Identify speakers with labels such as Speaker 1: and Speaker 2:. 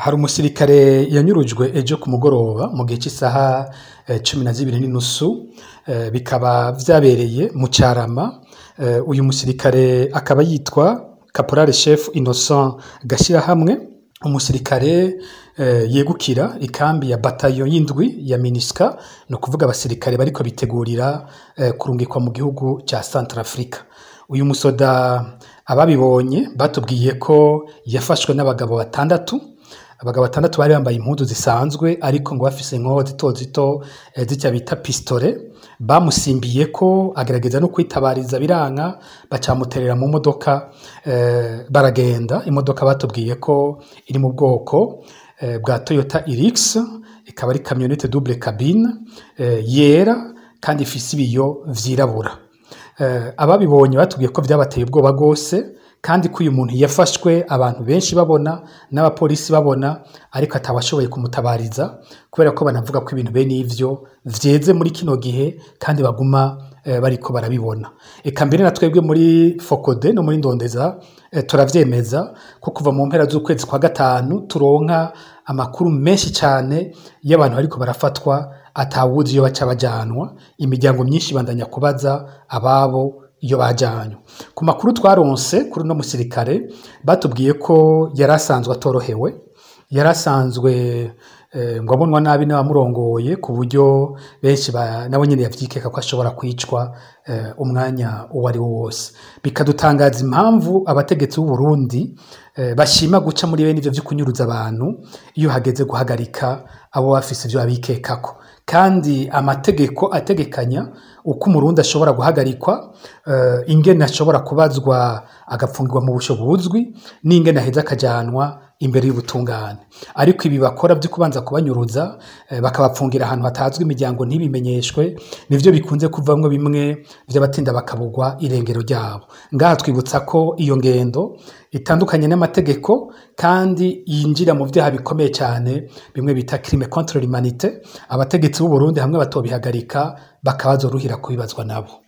Speaker 1: Hari umusirikare yanyurujwe ejo ku mugoroba mu gihe cy'isaha 12:30 bikaba vyabereye mu Carama. Uyu musirikare akaba yitwa Caporal Chef Innocent Gashirahamwe, umusirikare yegukira ikambi ya bataillon y'indwi ya MINUSCA, no kuvuga abasirikare bariko bitegurira kurungikwa mu gihugu ca Centrafrica. Uyu musoda ababibonye batubwiye ko yafashwe n'abagabo batandatu. Abagabo batandatu bari bambaye impuzu zisanzwe ariko ngo bafise inkoho zito zitya bita pistolet. Bamusimbiye ko agerageza no kwitabariza biranka, bacamuterera mu modoka baragenda. Imodoka batubwiye ko iri mu bwoko bwa Toyota Hilux, ikaba ari camionnette double cabine yera kandi ifise ibiyo vyirabura. Ababibonye batubwiye ko vyabateye ubwoba gose, kandi ko uyu muntu yafashwe abantu benshi babona n'abapolisi babona, ariko atabashoboye kumutabariza kubera ko banavuga ko ibintu bene ivyo vyeze muri kino gihe kandi baguma bariko barabibona. Eka mbere na twebwe muri Fokode no muri Ndondeza turavyemeza ko kuva mu mpera z'ukwezi kwa gatanu turonka amakuru menshi cane y'abantu bariko barafatwa atawuzi iyo baca bajanwa. Imiryango myinshi bandanya kubaza ababo iyo bajanywe. Ku makuru twaronse kuri no musirikare batubwiye ko yarasanzwe atorohewe, yarasanzwe ngo abonwa nabi n'abamurongoye, ku buryo benshi nabo nyene yavyikeka ko ashobora kwicwa umwanya uwo ari wo wose. Bikadutangaza impamvu abategetsi b'u Burundi bashima guca muri bene ivyo vyo kunyuruza abantu iyo hageze guhagarika abo bafise ivyo babikekako. Kandi amategeko ategekanya uko umurundi ashobora guhagarikwa, ingene ashobora kubazwa agapfungirwa mu busho buzwi, n'ingene aheza akajanwa imbere y'ubutungane. Ariko ibi bakora vyo kubanza kubanyuruza bakabapfungira ahantu hatazwi, imiryango ntibimenyeshwe, nivyo bikunze kuvamwo bimwe vy'abatinda bakabugwa irengero ryabo. Ngaha twibutsa ko iyo ngendo itandukanye n'amategeko kandi yinjira mu vyaha bikomeye cyane, bimwe bita crime contre l'humanité. Abategetsi b'u Burundi hamwe batobihagarika bakabazoruhira kubibazwa nabo.